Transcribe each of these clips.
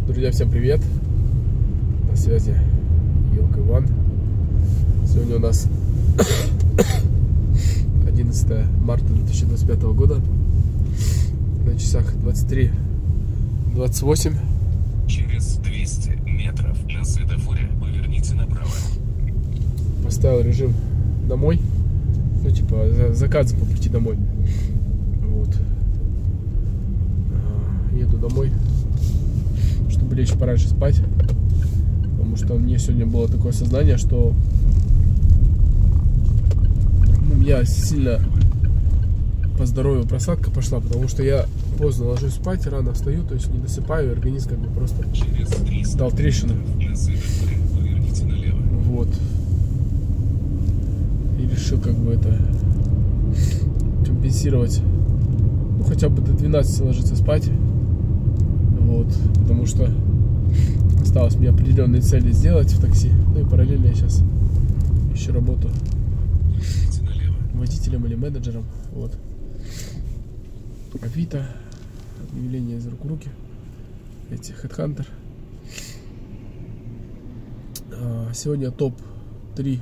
Друзья, всем привет! На связи Йок Иван. Сегодня у нас 11 марта 2025 года. На часах 23:28. Через 200 метров на светофоре поверните направо. Поставил режим домой. Ну, типа, заказ по пути домой. Вот. Еду домой, чтобы лечь пораньше спать. Потому что мне сегодня было такое сознание, что у меня сильно по здоровью просадка пошла, потому что я поздно ложусь спать, рано встаю, то есть не досыпаю, и организм как бы просто дал трещину. Вот. И решил как бы это компенсировать. Ну, хотя бы до 12 ложиться спать. Вот. Потому что осталось мне определенные цели сделать в такси. Ну и параллельно я сейчас ищу работу водителем или менеджером. Вот. Авито, объявление из рук в руки, эти Headhunter. Сегодня топ-3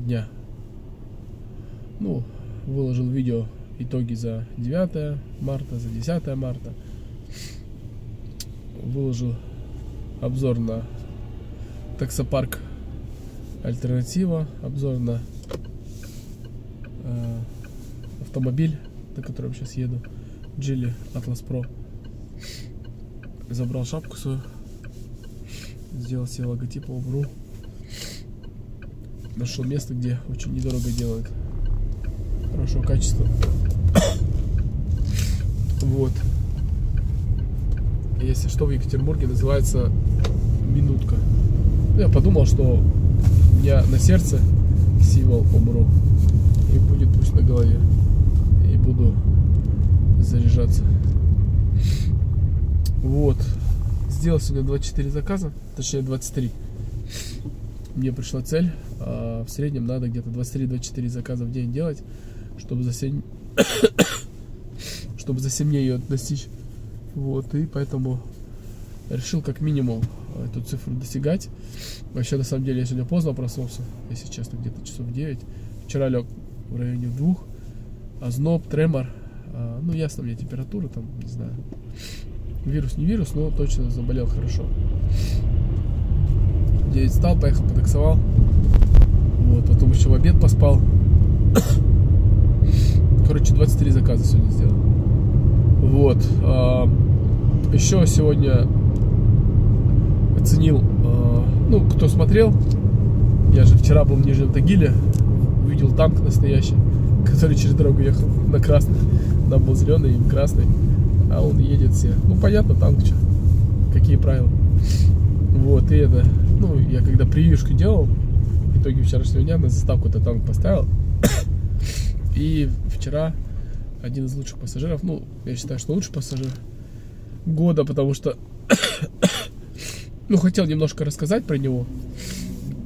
дня. Ну, выложил видео итоги за 9 марта, за 10 марта. Выложил обзор на таксопарк Альтернатива, обзор на автомобиль, на котором сейчас еду, Geely Atlas Pro. Забрал шапку свою, сделал себе логотип ОБРУ. Нашел место, где очень недорого делают, хорошего качества. Вот. Если что, в Екатеринбурге называется минутка. Я подумал, что у меня на сердце символ ОБРУ, и будет пусть на голове, и буду заряжаться. Вот. Сделал сегодня 24 заказа, точнее 23. Мне пришла цель, в среднем надо где-то 23-24 заказа в день делать, чтобы за 7 дней ее достичь. Вот, и поэтому решил как минимум эту цифру достигать. Вообще, на самом деле, я сегодня поздно проснулся, если честно, где-то часов 9. Вчера лег в районе 2. Озноб, тремор. Ну, ясно, у меня температура там, не знаю. Вирус не вирус, но точно заболел хорошо. 9 встал, поехал, потаксовал. Вот, потом еще в обед поспал. Короче, 23 заказа сегодня сделал. Вот. Еще сегодня оценил, ну, кто смотрел, я же вчера был в Нижнем Тагиле, увидел танк настоящий, который через дорогу ехал на красный. Там был зеленый и красный, а он едет все. Ну, понятно, танк, что, какие правила. Вот, и это, ну, я когда превьюшку делал, в итоге вчерашнего дня на заставку этот танк поставил. И вчера один из лучших пассажиров, ну, я считаю, что лучший пассажир года, потому что, ну, хотел немножко рассказать про него.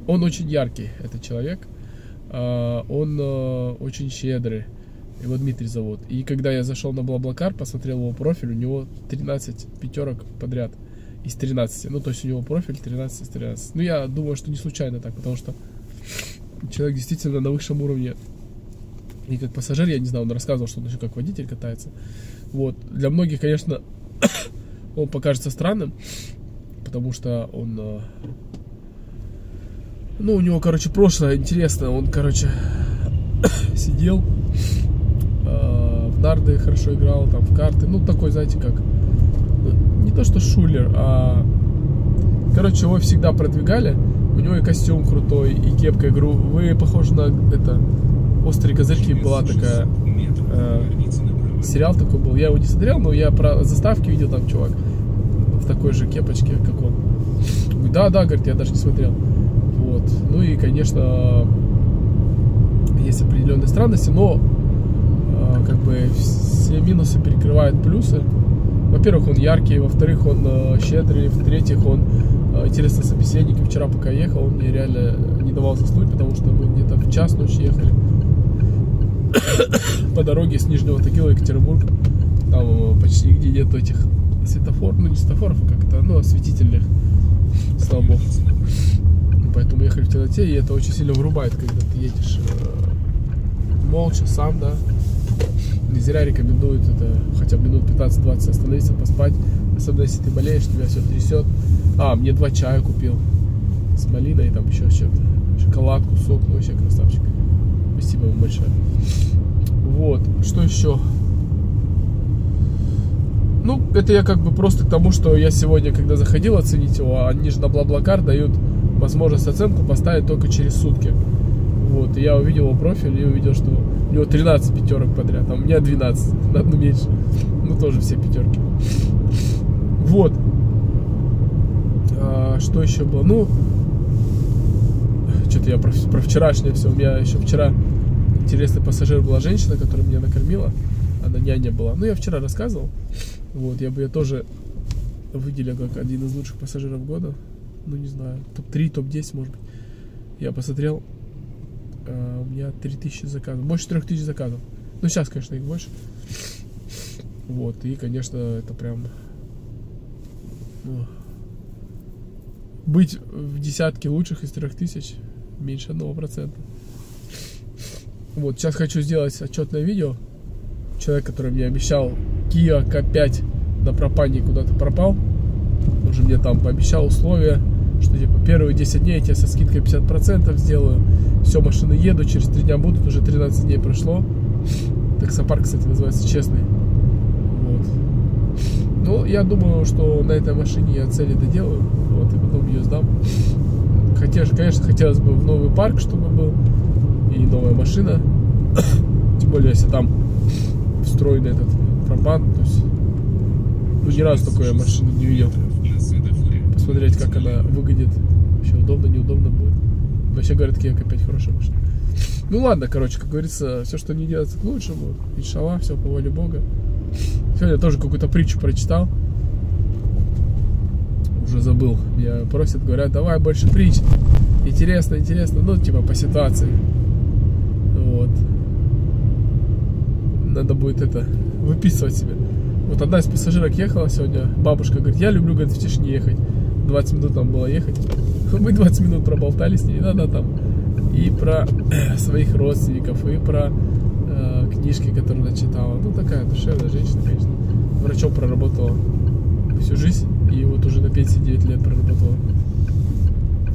Он очень яркий, этот человек. Он очень щедрый. Его Дмитрий зовут. И когда я зашел на BlaBlaCar, посмотрел его профиль, у него 13 пятерок подряд из 13. Ну, то есть у него профиль 13 из 13. Ну, я думаю, что не случайно так, потому что человек действительно на высшем уровне. И как пассажир, я не знаю, он рассказывал, что он еще как водитель катается. Вот. Для многих, конечно, он покажется странным, потому что он... Ну, у него, короче, прошлое интересно. Он, короче, сидел, в нарды хорошо играл, там, в карты. Ну, такой, знаете, как... Не то, что шулер, а... Короче, его всегда продвигали. У него и костюм крутой, и кепка. Я говорю, вы похожи на это... «Острые козырьки» была такая, сериал такой был, я его не смотрел, но я про заставки видел, там чувак в такой же кепочке, как он. Да, говорит, я даже не смотрел. Вот. Ну и, конечно, есть определенные странности, но как бы все минусы перекрывают плюсы. Во-первых, он яркий, во-вторых, он щедрый, в-третьих, он интересный собеседник. И вчера, пока ехал, он мне реально не давал заснуть, потому что мы где-то в час ночи ехали по дороге с Нижнего Тагила в Екатеринбург. Там почти нигде нету этих светофоров, ну не светофоров, а как-то, ну, осветительных столбов. Поэтому ехали в темноте, и это очень сильно вырубает, когда ты едешь молча, сам, да. Не зря рекомендуют это хотя бы минут 15-20 остановиться, поспать. Особенно если ты болеешь, тебя все трясет. Мне 2 чая купил с малиной, там еще с чем-то. Шоколадку, сок, ну вообще красавчик. Спасибо вам большое. Вот, что еще? Ну, это я как бы просто к тому, что я сегодня, когда заходил оценить его, они же на BlaBlaCar дают возможность оценку поставить только через сутки. Вот, и я увидел его профиль и увидел, что у него 13 пятерок подряд, а у меня 12, на одну меньше. Ну, тоже все пятерки. Вот. Что еще было? Ну, что-то я про вчерашнее все. У меня еще вчера интересный пассажир была женщина, которая меня накормила. Она няня была. Ну, я вчера рассказывал. Вот, я бы ее тоже выделил как один из лучших пассажиров года. Ну, не знаю, топ-3, топ-10, может быть. Я посмотрел, у меня 3000 заказов. Больше 3000 заказов. Ну, сейчас, конечно, их больше. Вот, и, конечно, это прям... быть в десятке лучших из 3000 меньше 1%. Вот, сейчас хочу сделать отчетное видео. Человек, который мне обещал Kia K5 на пропане, куда-то пропал. Он же мне там пообещал условия, что типа первые 10 дней я тебе со скидкой 50% сделаю. Все, машины еду, через 3 дня будут, уже 13 дней прошло. Таксопарк, кстати, называется Честный. Вот. Ну, я думаю, что на этой машине я цели доделаю. Вот, и потом ее сдам. Хотя, конечно, хотелось бы в новый парк, чтобы был. И новая машина. Тем более, если там встроенный этот пропан. То есть, ну, ни разу такой машины не видел. Посмотреть, как она выглядит. Вообще удобно, неудобно будет. Вообще говорят, Kia K5 хорошая машина. Ну ладно, короче, как говорится, все, что не делается к лучшему. Иншаллах, все по воле Бога. Сегодня тоже какую-то притчу прочитал. Уже забыл. Меня просят, говорят, давай больше притч. Интересно, интересно. Ну, типа по ситуации. Вот. Надо будет это выписывать себе. Вот одна из пассажирок ехала сегодня. Бабушка говорит, я люблю, говорит, в тишине ехать. 20 минут там было ехать. Мы 20 минут проболтали с ней. Да, там. И про своих родственников, и про книжки, которые она читала. Ну, такая душевная женщина, конечно. Врачом проработала всю жизнь. И вот уже на пенсии 9 лет проработала.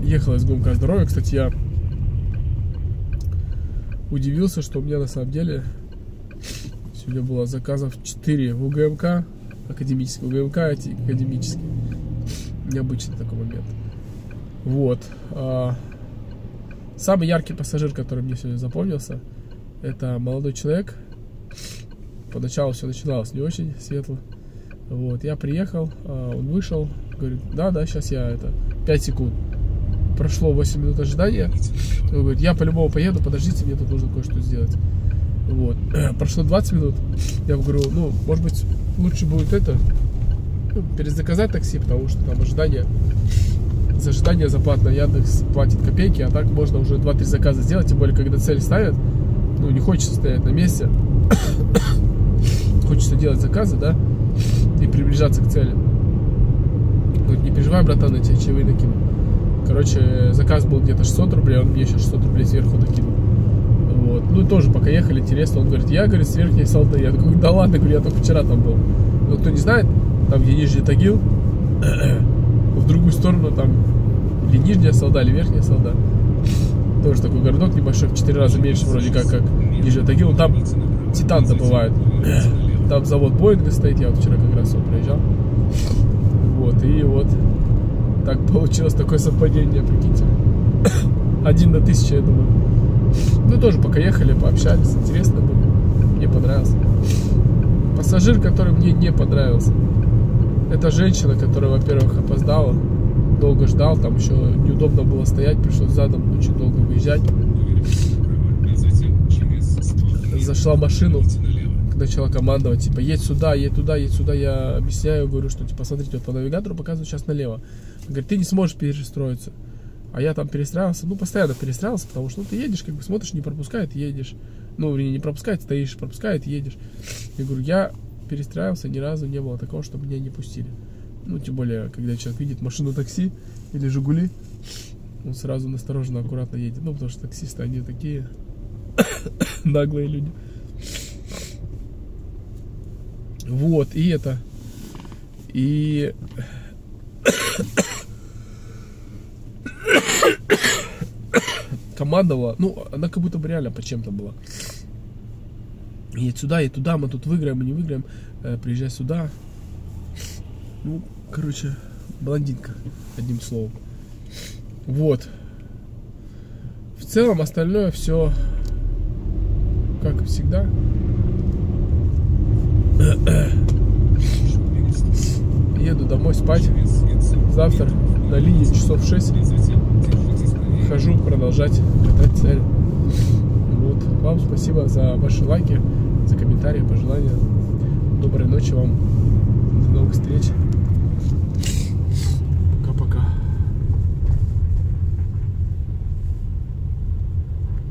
Ехала из ГУМК здоровья. Кстати, я удивился, что у меня на самом деле сегодня было заказов 4 в УГМК. Академический. УГМК академический. Необычный такой момент. Вот. Самый яркий пассажир, который мне сегодня запомнился, это молодой человек. Поначалу все начиналось не очень светло. Вот, я приехал, он вышел, говорит, да, сейчас я 5 секунд. Прошло 8 минут ожидания. Он говорит, я по-любому поеду, подождите, мне тут нужно кое-что сделать. Вот. Прошло 20 минут. Я говорю, ну, может быть, лучше будет перезаказать такси, потому что там ожидание. За ожидание заплата на Яндекс платит копейки, а так можно уже 2-3 заказа сделать, тем более, когда цель ставят, ну, не хочется стоять на месте, хочется делать заказы, да, и приближаться к цели. Говорит, не переживай, братан, я тебе чаевые накину. Короче, заказ был где-то 600 рублей, он мне сейчас 600 рублей сверху накинул. Вот, ну, тоже пока ехали, интересно, он говорит, я, говорит, с верхней Салды. Я такой, да ладно, говорю, я только вчера там был. Но кто не знает, там, где Нижний Тагил, в другую сторону там или Нижняя Салда, или Верхняя Салда. Тоже такой городок небольшой, в 4 раза меньше вроде как Нижний Тагил. Но там титан добывают. Там завод Боинга стоит, я вот вчера как раз вот проезжал. Вот, и вот так получилось такое совпадение, прикиньте. 1 на 1000, я думаю. Ну, тоже пока ехали, пообщались, интересно было. Мне понравился. Пассажир, который мне не понравился, это женщина, которая, во-первых, опоздала, долго ждал, там еще неудобно было стоять, пришлось задом очень долго выезжать. Зашла в машину, начала командовать, типа, едь сюда, едь туда, едь сюда. Я объясняю, говорю, что, типа, смотрите, вот по навигатору показывает сейчас налево. Говорит, ты не сможешь перестроиться. А я там перестраивался, ну, постоянно перестраивался, потому что, ну, ты едешь, как бы смотришь, не пропускает, едешь. Ну, не пропускает, стоишь, пропускает, едешь. Я говорю, я перестраивался, ни разу не было такого, чтобы меня не пустили. Ну, тем более, когда человек видит машину такси или Жигули, он сразу настороженно, аккуратно едет. Ну, потому что таксисты, они такие наглые люди. Вот, и это. И... командовала, ну, она как будто бы реально по чем-то была. Едь сюда, едь туда, мы тут выиграем, мы не выиграем, приезжай сюда. Ну, короче, блондинка, одним словом. Вот. В целом, остальное все, как всегда. Еду домой спать. Завтра на линии часов 6 хожу продолжать катать цель. Вот. Вам спасибо за ваши лайки, за комментарии, пожелания. Доброй ночи вам. До новых встреч.